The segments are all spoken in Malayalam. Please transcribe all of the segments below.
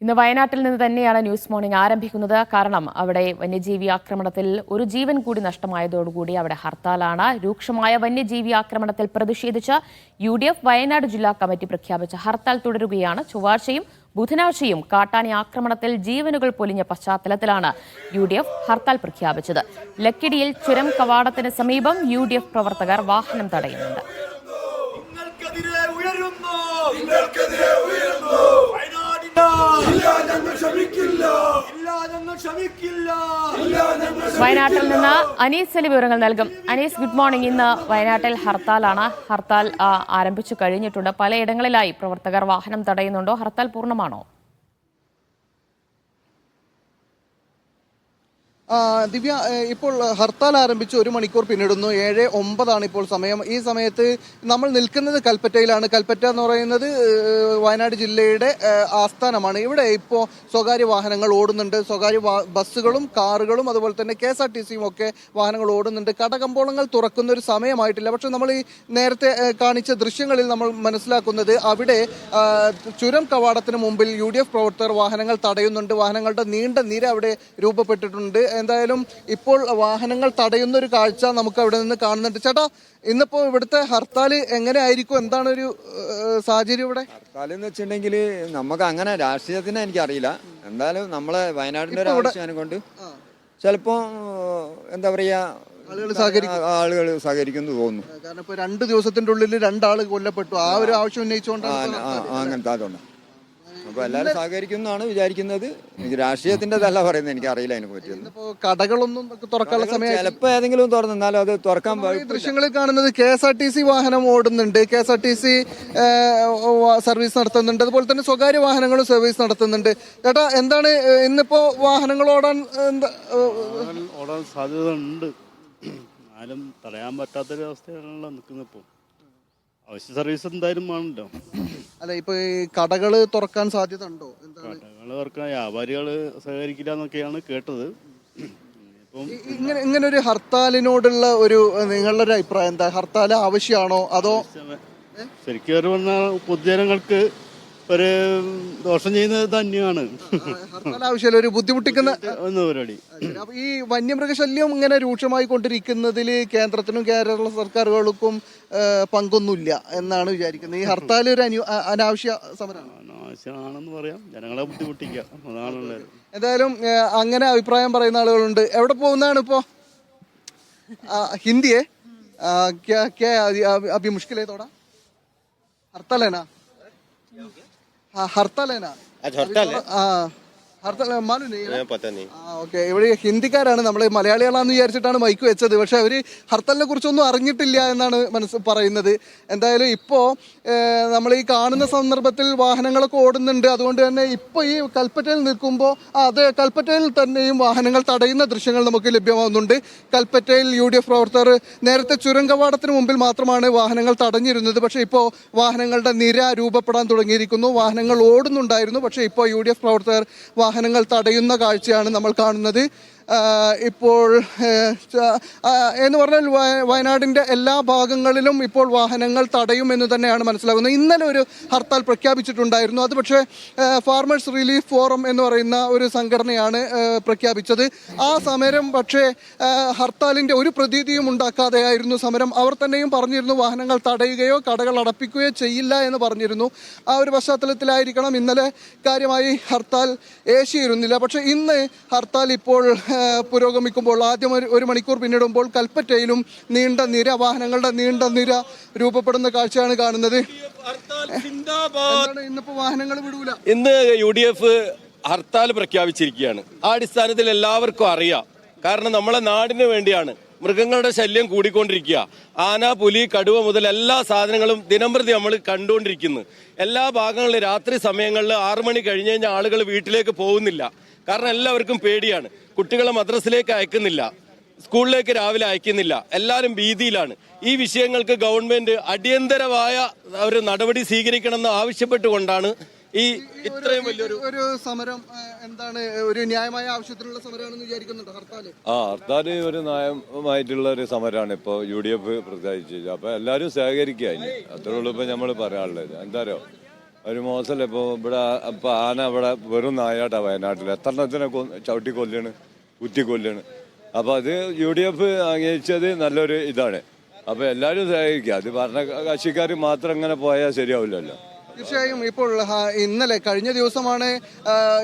ഇന്ന് വയനാട്ടിൽ നിന്ന് തന്നെയാണ് ന്യൂസ് മോർണിംഗ് ആരംഭിക്കുന്നത്. കാരണം അവിടെ വന്യജീവി ആക്രമണത്തിൽ ഒരു ജീവൻ കൂടി നഷ്ടമായതോടുകൂടി അവിടെ ഹർത്താലാണ്. രൂക്ഷമായ വന്യജീവി ആക്രമണത്തിൽ പ്രതിഷേധിച്ച് UDF വയനാട് ജില്ലാ കമ്മിറ്റി പ്രഖ്യാപിച്ച ഹർത്താൽ തുടരുകയാണ്. ചൊവ്വാഴ്ചയും ബുധനാഴ്ചയും കാട്ടാന ആക്രമണത്തിൽ ജീവനുകൾ പൊലിഞ്ഞ പശ്ചാത്തലത്തിലാണ് UDF ഹർത്താൽ പ്രഖ്യാപിച്ചത്. ലക്കിടിയിൽ ചുരം കവാടത്തിന് സമീപം UDF പ്രവർത്തകർ വാഹനം തടയുന്നുണ്ട്. വയനാട്ടിൽ നിന്ന് അനീസ് അലി വിവരങ്ങൾ നൽകും. Anees, good morning. ഇന്ന് വയനാട്ടിൽ ഹർത്താലാണ്. ഹർത്താൽ ആരംഭിച്ചു കഴിഞ്ഞിട്ടുണ്ട്. പലയിടങ്ങളിലായി പ്രവർത്തകർ വാഹനം തടയുന്നുണ്ടോ? ഹർത്താൽ പൂർണ്ണമാണോ? ദിവ്യ, ഇപ്പോൾ ഹർത്താൽ ആരംഭിച്ച് 1 മണിക്കൂർ പിന്നിടുന്നു. 7:09 ഇപ്പോൾ സമയം. ഈ സമയത്ത് നമ്മൾ നിൽക്കുന്നത് കൽപ്പറ്റയിലാണ്. കൽപ്പറ്റ എന്ന് പറയുന്നത് വയനാട് ജില്ലയുടെ ആസ്ഥാനമാണ്. ഇവിടെ ഇപ്പോൾ സ്വകാര്യ വാഹനങ്ങൾ ഓടുന്നുണ്ട്. സ്വകാര്യ ബസ്സുകളും കാറുകളും അതുപോലെ തന്നെ KSRTCയും ഒക്കെ വാഹനങ്ങൾ ഓടുന്നുണ്ട്. കടകമ്പോളങ്ങൾ തുറക്കുന്ന ഒരു സമയമായിട്ടില്ല. പക്ഷെ നമ്മൾ ഈ നേരത്തെ കാണിച്ച ദൃശ്യങ്ങളിൽ നമ്മൾ മനസ്സിലാക്കുന്നത് അവിടെ ചുരം കവാടത്തിന് മുമ്പിൽ UDF പ്രവർത്തകർ വാഹനങ്ങൾ തടയുന്നുണ്ട്. വാഹനങ്ങളുടെ നീണ്ട നിര അവിടെ രൂപപ്പെട്ടിട്ടുണ്ട്. എന്തായാലും ഇപ്പോൾ വാഹനങ്ങൾ തടയുന്ന ഒരു കാഴ്ച നമുക്ക് അവിടെ നിന്ന് കാണുന്നുണ്ട്. ചേട്ടാ, ഇന്നിപ്പോ ഇവിടുത്തെ ഹർത്താൽ എങ്ങനെ ആയിരിക്കും? എന്താണ് ഒരു സാഹചര്യം ഇവിടെ? ഹർത്താൽ എന്ന് വെച്ചിട്ടുണ്ടെങ്കിൽ നമുക്ക് അങ്ങനെ രാഷ്ട്രീയത്തിന് എനിക്കറിയില്ല. എന്തായാലും നമ്മളെ വയനാടിന്റെ ഒരു ആവശ്യം കൊണ്ട് ചിലപ്പോ എന്താ പറയാ ആളുകൾ സഹകരിക്കുന്നു തോന്നുന്നു. കാരണം ഇപ്പൊ 2 ദിവസത്തിന്റെ ഉള്ളിൽ 2 ആള് കൊല്ലപ്പെട്ടു. ആ ഒരു ആവശ്യം ഉന്നയിച്ചുകൊണ്ടാണ് അങ്ങനത്തെ അതുകൊണ്ട് അപ്പൊ എല്ലാവരും സഹകരിക്കുന്നതാണ് വിചാരിക്കുന്നത്. രാഷ്ട്രീയത്തിൻ്റെതല്ല പറയുന്നത്, എനിക്ക് അറിയില്ല അതിനെ പറ്റി. കടകളൊന്നും തുറക്കാനുള്ള സമയം ചിലപ്പോൾ ഏതെങ്കിലും തുറന്നാലും അത് തുറക്കാൻ ദൃശ്യങ്ങളിൽ കാണുന്നത് KSRTC വാഹനം ഓടുന്നുണ്ട്. KSRTC സർവീസ് നടത്തുന്നുണ്ട്. അതുപോലെ തന്നെ സ്വകാര്യ വാഹനങ്ങളും സർവീസ് നടത്തുന്നുണ്ട്. ചേട്ടാ, എന്താണ് ഇന്നിപ്പോ വാഹനങ്ങൾ ഓടാൻ സാധ്യത ഉണ്ട്. ആരും തടയാൻ പറ്റാത്തൊരു അവസ്ഥയാണല്ലോ നിൽക്കുന്നത്. ഇപ്പോൾ അവശ്യ സർവീസ് എന്തായാലും വേണല്ലോ. അല്ല, ഇപ്പൊ ഈ കടകള് തുറക്കാൻ സാധ്യത ഉണ്ടോ? കടകള് തുറക്കാൻ വ്യാപാരികള് സഹകരിക്കില്ല എന്നൊക്കെയാണ് കേട്ടത്. ഇങ്ങനെ ഒരു ഹർത്താലിനോടുള്ള ഒരു നിങ്ങളുടെ ഒരു അഭിപ്രായം എന്താ? ഹർത്താൽ ആവശ്യമാണോ അതോ? ശരിക്കും പറഞ്ഞാൽ പൊതുജനങ്ങൾക്ക് ഒരു ദോഷം ചെയ്യുന്നത് തന്നെയാണ്. ഹർത്താൽ ആവശ്യമല്ല, ഒരു ബുദ്ധിമുട്ടിക്കുന്ന പരിപാടി. അപ്പൊ ഈ വന്യമൃഗശല്യം ഇങ്ങനെ രൂക്ഷമായി കൊണ്ടിരിക്കുന്നതിൽ കേന്ദ്രത്തിനും കേരള സർക്കാരുകൾക്കും പങ്കൊന്നുമില്ല എന്നാണ് വിചാരിക്കുന്നത്. ഈ ഹർത്താൽ ഒരു അനാവശ്യ സമരമാണ്. അനാവശ്യമാണെന്ന് പറയാം, ജനങ്ങളെ ബുദ്ധിമുട്ടിക്കുക, അതാണുള്ളത്. എന്തായാലും അങ്ങനെ അഭിപ്രായം പറയുന്ന ആളുകളുണ്ട്. എവിടെ പോകുന്നതാണ് ഇപ്പോ? ഹിന്ദിയെ अभी मुश्किल है थोड़ा. हड़ताल है ना? हाँ, हड़ताल है ना? अच्छा, हड़ताल है? हाँ, ഹർത്താൽ മാലു പത്താ നീ. ഓക്കെ. ഇവിടെ ഹിന്ദിക്കാരാണ്, നമ്മൾ മലയാളികളാണെന്ന് വിചാരിച്ചിട്ടാണ് മൈക്ക് വെച്ചത്. പക്ഷെ അവർ ഹർത്താലിനെ കുറിച്ചൊന്നും അറിഞ്ഞിട്ടില്ല എന്നാണ് പറയുന്നത്. എന്തായാലും ഇപ്പോൾ നമ്മൾ ഈ കാണുന്ന സന്ദർഭത്തിൽ വാഹനങ്ങളൊക്കെ ഓടുന്നുണ്ട്. അതുകൊണ്ട് തന്നെ ഇപ്പോൾ ഈ കൽപ്പറ്റയിൽ നിൽക്കുമ്പോൾ അതെ, കൽപ്പറ്റയിൽ തന്നെയും വാഹനങ്ങൾ തടയുന്ന ദൃശ്യങ്ങൾ നമുക്ക് ലഭ്യമാകുന്നുണ്ട്. കൽപ്പറ്റയിൽ UDF പ്രവർത്തകർ നേരത്തെ ചുരം കവാടത്തിന് മുമ്പിൽ മാത്രമാണ് വാഹനങ്ങൾ തടഞ്ഞിരുന്നത്. പക്ഷേ ഇപ്പോൾ വാഹനങ്ങളുടെ നിര രൂപപ്പെടാൻ തുടങ്ങിയിരിക്കുന്നു. വാഹനങ്ങൾ ഓടുന്നുണ്ടായിരുന്നു. പക്ഷേ ഇപ്പോൾ UDF പ്രവർത്തകർ വാഹനങ്ങൾ തടയുന്ന കാഴ്ചയാണ് നമ്മൾ കാണുന്നത്. ഇപ്പോൾ എന്ന് പറഞ്ഞാൽ വയനാടിൻ്റെ എല്ലാ ഭാഗങ്ങളിലും ഇപ്പോൾ വാഹനങ്ങൾ തടയുമെന്ന് തന്നെയാണ് മനസ്സിലാകുന്നത്. ഇന്നലെ ഒരു ഹർത്താൽ പ്രഖ്യാപിച്ചിട്ടുണ്ടായിരുന്നു. അത് പക്ഷേ ഫാർമേഴ്സ് റിലീഫ് ഫോറം എന്ന് പറയുന്ന ഒരു സംഘടനയാണ് പ്രഖ്യാപിച്ചത്. ആ സമരം പക്ഷേ ഹർത്താലിൻ്റെ ഒരു പ്രതീതിയും ഉണ്ടാക്കാതെയായിരുന്നു സമരം. അവർ തന്നെയും പറഞ്ഞിരുന്നു വാഹനങ്ങൾ തടയുകയോ കടകൾ അടപ്പിക്കുകയോ ചെയ്യില്ല എന്ന് പറഞ്ഞിരുന്നു. ആ ഒരു പശ്ചാത്തലത്തിലായിരിക്കണം ഇന്നലെ കാര്യമായി ഹർത്താൽ ഏശിയിരുന്നില്ല. പക്ഷേ ഇന്ന് ഹർത്താൽ ഇപ്പോൾ പുരോഗമിക്കുമ്പോൾ ആദ്യം 1 മണിക്കൂർ പിന്നിടുമ്പോൾ കൽപ്പറ്റയിലും നീണ്ട നിര വാഹനങ്ങളുടെ നീണ്ട നിര രൂപപ്പെടുന്ന കാഴ്ചയാണ് കാണുന്നത്. ഇന്നിപ്പോ വാഹനങ്ങൾ വിടൂല. ഇന്ന് UDF ഹർത്താൽ പ്രഖ്യാപിച്ചിരിക്കുകയാണ്. ആ അടിസ്ഥാനത്തിൽ എല്ലാവർക്കും അറിയാം. കാരണം നമ്മളെ നാടിന് വേണ്ടിയാണ്. മൃഗങ്ങളുടെ ശല്യം കൂടിക്കൊണ്ടിരിക്കുക. ആന, പുലി, കടുവ മുതൽ എല്ലാ സാധനങ്ങളും ദിനംപ്രതി നമ്മൾ കണ്ടുകൊണ്ടിരിക്കുന്നു. എല്ലാ ഭാഗങ്ങളിലും രാത്രി സമയങ്ങളിൽ 6 മണി കഴിഞ്ഞ് കഴിഞ്ഞാൽ ആളുകൾ വീട്ടിലേക്ക് പോകുന്നില്ല. കാരണം എല്ലാവർക്കും പേടിയാണ്. കുട്ടികളെ മദ്രസയിലേക്ക് അയക്കുന്നില്ല, സ്കൂളിലേക്ക് രാവിലെ അയക്കുന്നില്ല. എല്ലാവരും ഭീതിയിലാണ്. ഈ വിഷയങ്ങൾക്ക് ഗവൺമെന്റ് അടിയന്തരമായ ഒരു നടപടി സ്വീകരിക്കണമെന്ന് ആവശ്യപ്പെട്ടുകൊണ്ടാണ് ഈ ഇത്രയും വലിയൊരു സമരം. എന്താണ് ഒരു ന്യായമായ ആവശ്യത്തിനുള്ള സമരമാണെന്ന് വിചാരിക്കുന്നുണ്ടോ ഹർത്താൽ? ഹർത്താല് ഒരു ന്യായമായിട്ടുള്ള ഒരു സമരമാണ് ഇപ്പോൾ UDF പ്രഖ്യാപിച്ചത്. അപ്പൊ എല്ലാവരും സഹകരിക്കുക. അത്രേ ഉള്ളൂ ഇപ്പൊ നമ്മൾ പറയാനുള്ളത്. എന്തായാലും ഒരു മോശമല്ല. ഇപ്പോൾ ഇവിടെ ഇപ്പം ആന ഇവിടെ വെറും നായാട്ടാ വയനാട്ടിൽ. എത്രണ്ണത്തിനെ ചവിട്ടി കൊല്ലാണ്, കുത്തി കൊല്ലാണ്. അപ്പോൾ അത് UDF അംഗീകരിച്ചത് നല്ലൊരു ഇതാണ്. അപ്പോൾ എല്ലാവരും സഹായിക്കുക. അത് ഭരണ കക്ഷിക്കാർ മാത്രം ഇങ്ങനെ പോയാൽ ശരിയാവില്ലല്ലോ. തീർച്ചയായും. ഇപ്പോൾ ഇന്നലെ കഴിഞ്ഞ ദിവസമാണ്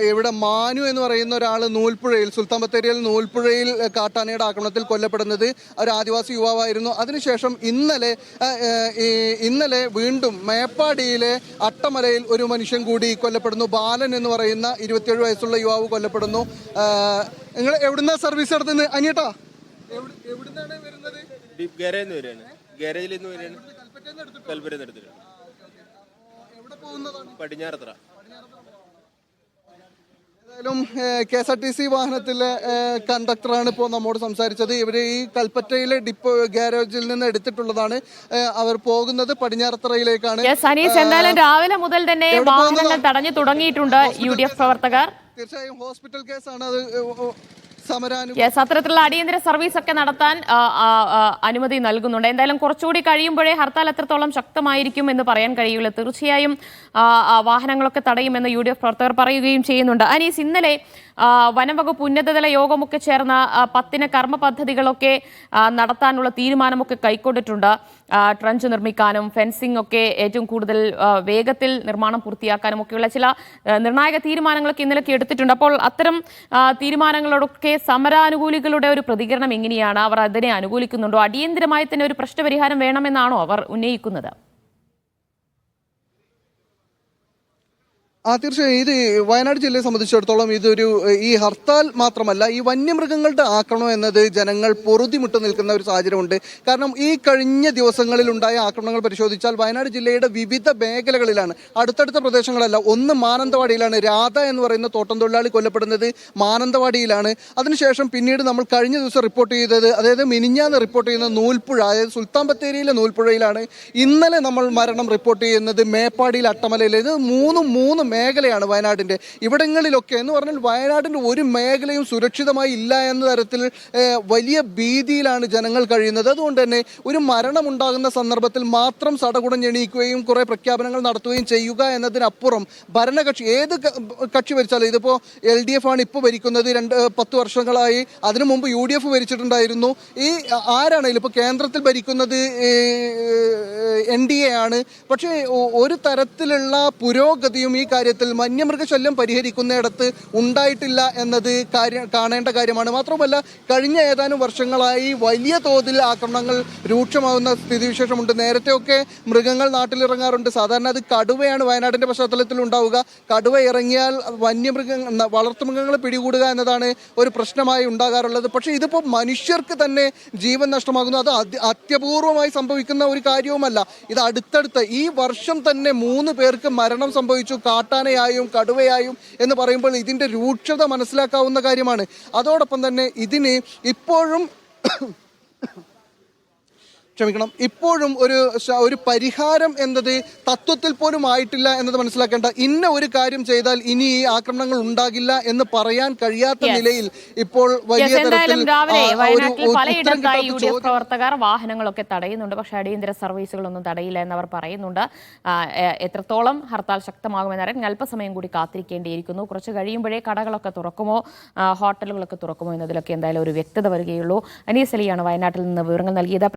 ഇവിടെ മാനു എന്ന് പറയുന്ന ഒരാൾ നൂൽപ്പുഴയിൽ, സുൽത്താൻ ബത്തേരിയിൽ നൂൽപ്പുഴയിൽ കാട്ടാനയുടെ ആക്രമണത്തിൽ കൊല്ലപ്പെടുന്നത്. ഒരു ആദിവാസി യുവാവായിരുന്നു. അതിനുശേഷം ഇന്നലെ വീണ്ടും മേപ്പാടിയിലെ അട്ടമലയിൽ ഒരു മനുഷ്യൻ കൂടി കൊല്ലപ്പെടുന്നു. ബാലൻ എന്ന് പറയുന്ന 27 വയസ്സുള്ള യുവാവ് കൊല്ലപ്പെടുന്നു. നിങ്ങൾ എവിടുന്ന സർവീസ് നടത്തുന്നത് അനിയട്ടാ? എവിടുന്നാണ് വരുന്നത്? ഗാരേജിൽ നിന്ന് വരികയാണ്. കൽപ്പറ്റയിൽ എടുത്തിട്ട് പടിഞ്ഞാറത്ര. ഏതായാലും KSRTC വാഹനത്തിലെ കണ്ടക്ടറാണ് ഇപ്പോൾ നമ്മോട് സംസാരിച്ചത്. ഇവർ ഈ കൽപ്പറ്റയിലെ ഡിപ്പോ ഗാരേജിൽ നിന്ന് എടുത്തിട്ടുള്ളതാണ്. അവർ പോകുന്നത് പടിഞ്ഞാറത്തറയിലേക്കാണ്. അനീസ്, എന്തായാലും രാവിലെ മുതൽ തന്നെ വാഹനങ്ങൾ തടഞ്ഞു തുടങ്ങിയിട്ടുണ്ട് UDF പ്രവർത്തകർ. തീർച്ചയായും ഹോസ്പിറ്റൽ കേസാണ് അത്. അത്തരത്തിലുള്ള അടിയന്തര സർവീസ് ഒക്കെ നടത്താൻ അനുമതി നൽകുന്നുണ്ട്. എന്തായാലും കുറച്ചുകൂടി കഴിയുമ്പോഴേ ഹർത്താൽ എത്രത്തോളം ശക്തമായിരിക്കും എന്ന് പറയാൻ കഴിയുള്ളൂ. തീർച്ചയായും വാഹനങ്ങളൊക്കെ തടയുമെന്ന് UDF പ്രവർത്തകർ പറയുകയും ചെയ്യുന്നുണ്ട്. അനീസ്, ഇന്നലെ വനംവകുപ്പ് ഉന്നതതല യോഗമൊക്കെ ചേർന്ന 10 കർമ്മ പദ്ധതികളൊക്കെ നടത്താനുള്ള തീരുമാനമൊക്കെ കൈക്കൊണ്ടിട്ടുണ്ട്. ട്രഞ്ച് നിർമ്മിക്കാനും ഫെൻസിംഗ് ഒക്കെ ഏറ്റവും കൂടുതൽ വേഗത്തിൽ നിർമ്മാണം പൂർത്തിയാക്കാനും ഒക്കെയുള്ള ചില നിർണായക തീരുമാനങ്ങളൊക്കെ ഇന്നലെയൊക്കെ എടുത്തിട്ടുണ്ട്. അപ്പോൾ അത്തരം തീരുമാനങ്ങളോടൊക്കെ സമരാനുകൂലികളുടെ ഒരു പ്രതികരണം എങ്ങനെയാണ്? അവർ അതിനെ അനുകൂലിക്കുന്നുണ്ടോ? അടിയന്തരമായി തന്നെ ഒരു പ്രശ്നപരിഹാരം വേണമെന്നാണോ അവർ ഉന്നയിക്കുന്നത്? തീർച്ചയായും. ഇത് വയനാട് ജില്ലയെ സംബന്ധിച്ചിടത്തോളം ഈ ഹർത്താൽ മാത്രമല്ല, ഈ വന്യമൃഗങ്ങളുടെ ആക്രമണം എന്നത് ജനങ്ങൾ പൊറുതിമുട്ട് നിൽക്കുന്ന ഒരു സാഹചര്യമുണ്ട്. കാരണം ഈ കഴിഞ്ഞ ദിവസങ്ങളിൽ ഉണ്ടായ ആക്രമണങ്ങൾ പരിശോധിച്ചാൽ വയനാട് ജില്ലയുടെ വിവിധ മേഖലകളിലാണ്, അടുത്തടുത്ത പ്രദേശങ്ങളല്ല. ഒന്ന് മാനന്തവാടിയിലാണ്. രാധ എന്ന് പറയുന്ന തോട്ടം തൊഴിലാളി കൊല്ലപ്പെടുന്നത് മാനന്തവാടിയിലാണ്. അതിനുശേഷം പിന്നീട് നമ്മൾ കഴിഞ്ഞ ദിവസം റിപ്പോർട്ട് ചെയ്തത്, അതായത് മിനിഞ്ഞാന്ന് റിപ്പോർട്ട് ചെയ്യുന്ന നൂൽപ്പുഴ, അതായത് സുൽത്താൻ ബത്തേരിയിലെ നൂൽപ്പുഴയിലാണ്. ഇന്നലെ നമ്മൾ മരണം റിപ്പോർട്ട് ചെയ്യുന്നത് മേപ്പാടിയിൽ അട്ടമലയിൽ. ഇത് മൂന്ന് മേഖലയാണ് വയനാടിൻ്റെ. ഇവിടങ്ങളിലൊക്കെ എന്ന് പറഞ്ഞാൽ വയനാടിൻ്റെ ഒരു മേഖലയും സുരക്ഷിതമായി ഇല്ല എന്ന തരത്തിൽ വലിയ ഭീതിയിലാണ് ജനങ്ങൾ കഴിയുന്നത്. അതുകൊണ്ട് തന്നെ ഒരു മരണമുണ്ടാകുന്ന സന്ദർഭത്തിൽ മാത്രം സടകുടഞ്ഞെണീക്കുകയും കുറേ പ്രഖ്യാപനങ്ങൾ നടത്തുകയും ചെയ്യുക എന്നതിനപ്പുറം ഭരണകക്ഷി ഏത് കക്ഷി ഭരിച്ചാലും, ഇതിപ്പോൾ LDF ആണ് ഇപ്പോൾ ഭരിക്കുന്നത് 10 വർഷങ്ങളായി. അതിനു മുമ്പ് UDF ഭരിച്ചിട്ടുണ്ടായിരുന്നു. ഈ ആരാണെങ്കിലും ഇപ്പോൾ കേന്ദ്രത്തിൽ ഭരിക്കുന്നത് NDA ആണ്. പക്ഷേ ഒരു തരത്തിലുള്ള പുരോഗതിയും ഈ കാര്യത്തിൽ വന്യമൃഗശല്യം പരിഹരിക്കുന്നിടത്ത് ഉണ്ടായിട്ടില്ല എന്നത് കാണേണ്ട കാര്യമാണ്. മാത്രമല്ല, കഴിഞ്ഞ ഏതാനും വർഷങ്ങളായി വലിയ തോതിൽ ആക്രമണങ്ങൾ രൂക്ഷമാകുന്ന സ്ഥിതിവിശേഷമുണ്ട്. നേരത്തെയൊക്കെ മൃഗങ്ങൾ നാട്ടിലിറങ്ങാറുണ്ട്. സാധാരണ അത് കടുവയാണ് വയനാടിൻ്റെ പശ്ചാത്തലത്തിൽ ഉണ്ടാവുക. കടുവ ഇറങ്ങിയാൽ വളർത്തുമൃഗങ്ങളെ പിടികൂടുക എന്നതാണ് ഒരു പ്രശ്നമായി ഉണ്ടാകാറുള്ളത്. പക്ഷേ ഇതിപ്പോൾ മനുഷ്യർക്ക് തന്നെ ജീവൻ നഷ്ടമാകുന്നു. അത് അത്യപൂർവമായി സംഭവിക്കുന്ന ഒരു കാര്യവുമല്ല. ഇത് അടുത്തടുത്ത് ഈ വർഷം തന്നെ 3 പേർക്ക് മരണം സംഭവിച്ചു, കാട്ടാനയായും കടുവയായും എന്ന് പറയുമ്പോൾ ഇതിൻ്റെ രൂക്ഷത മനസ്സിലാക്കാവുന്ന കാര്യമാണ്. അതോടൊപ്പം തന്നെ ഇതിന് ഇപ്പോഴും ഇപ്പോഴും ഒരു പരിഹാരം എന്നത് തത്വത്തിൽ പോലും ആയിട്ടില്ല എന്നത് മനസ്സിലാക്കേണ്ട. ഇന്ന ഒരു കാര്യം ചെയ്താൽ ഇനി ഈ ആക്രമണങ്ങൾ ഉണ്ടാകില്ല എന്ന് പറയാൻ കഴിയാത്ത നിലയിൽ ഇപ്പോൾ വലിയ തരത്തിൽ UDF പ്രവർത്തകർ വാഹനങ്ങളൊക്കെ തടയുന്നുണ്ട്. പക്ഷേ അടിയന്തര സർവീസുകളൊന്നും തടയില്ല എന്നവർ പറയുന്നുണ്ട്. എത്രത്തോളം ഹർത്താൽ ശക്തമാകുമെന്നറിയാൻ അല്പസമയം കൂടി കാത്തിരിക്കേണ്ടിയിരിക്കുന്നു. കുറച്ച് കഴിയുമ്പോഴേ കടകളൊക്കെ തുറക്കുമോ, ഹോട്ടലുകളൊക്കെ തുറക്കുമോ എന്നതിലൊക്കെ എന്തായാലും ഒരു വ്യക്തത വരികയുള്ളൂ. അനീസ് അലിയാണ് വയനാട്ടിൽ നിന്ന് വിവരങ്ങൾ നൽകിയത്.